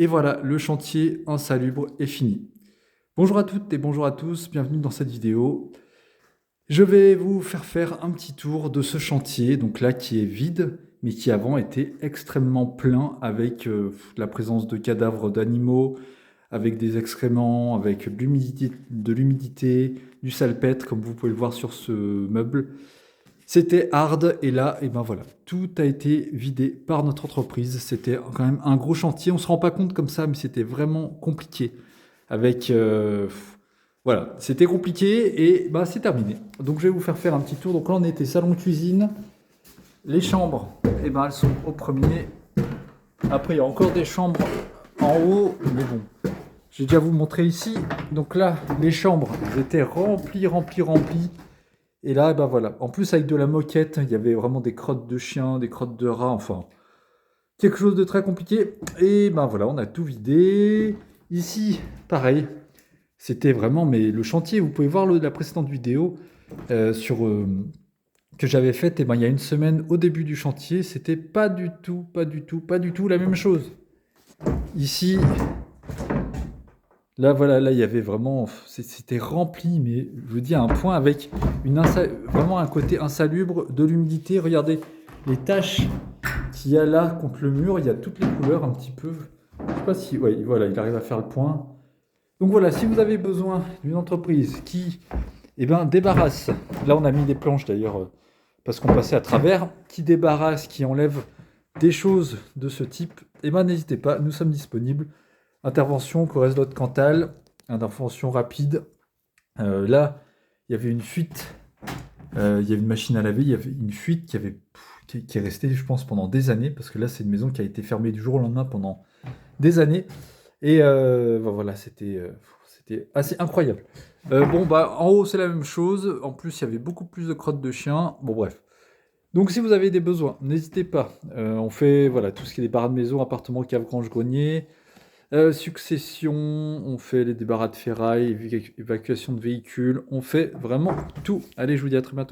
Et voilà, le chantier insalubre est fini. Bonjour à toutes et bonjour à tous, bienvenue dans cette vidéo. Je vais vous faire un petit tour de ce chantier, donc là qui est vide, mais qui avant était extrêmement plein avec la présence de cadavres d'animaux, avec des excréments, avec de l'humidité, du salpêtre, comme vous pouvez le voir sur ce meuble. C'était hard et là, et ben voilà, tout a été vidé par notre entreprise. C'était quand même un gros chantier. On se rend pas compte comme ça, mais c'était vraiment compliqué. Avec voilà, c'était compliqué et bah c'est terminé. Donc je vais vous faire un petit tour. Donc là on était salon cuisine, les chambres. Et ben elles sont au premier. Après il y a encore des chambres en haut, mais bon, j'ai déjà vous montrer ici. Donc là les chambres elles étaient remplies. Et là, ben voilà. En plus, avec de la moquette, il y avait vraiment des crottes de chiens, des crottes de rats, enfin, quelque chose de très compliqué. Et ben voilà, on a tout vidé. Ici, pareil, c'était vraiment, mais le chantier, vous pouvez voir la précédente vidéo que j'avais faite, et ben il y a une semaine au début du chantier, c'était pas du tout la même chose. Ici, là, voilà, là, il y avait vraiment, c'était rempli, mais je vous dis à un point avec vraiment un côté insalubre, de l'humidité. Regardez les taches qu'il y a là contre le mur, il y a toutes les couleurs un petit peu. Je sais pas si, ouais, voilà, il arrive à faire le point. Donc voilà, si vous avez besoin d'une entreprise qui, eh ben, débarrasse, là on a mis des planches d'ailleurs, parce qu'on passait à travers, qui débarrasse, qui enlève des choses de ce type, eh ben, n'hésitez pas, nous sommes disponibles. Intervention Corrèze-Lot Cantal, intervention rapide. Là, il y avait une fuite, il y avait une machine à laver, il y avait une fuite qui est restée, je pense, pendant des années, parce que là, c'est une maison qui a été fermée du jour au lendemain pendant des années. Et voilà, c'était assez incroyable. Bon, bah, en haut, c'est la même chose. En plus, il y avait beaucoup plus de crottes de chiens. Bon, bref. Donc, si vous avez des besoins, n'hésitez pas. On fait voilà, tout ce qui est des barres de maison, appartements, cave, grange, grenier. Succession, on fait les débarras de ferraille, évacuation de véhicules, on fait vraiment tout. Allez, je vous dis à très bientôt.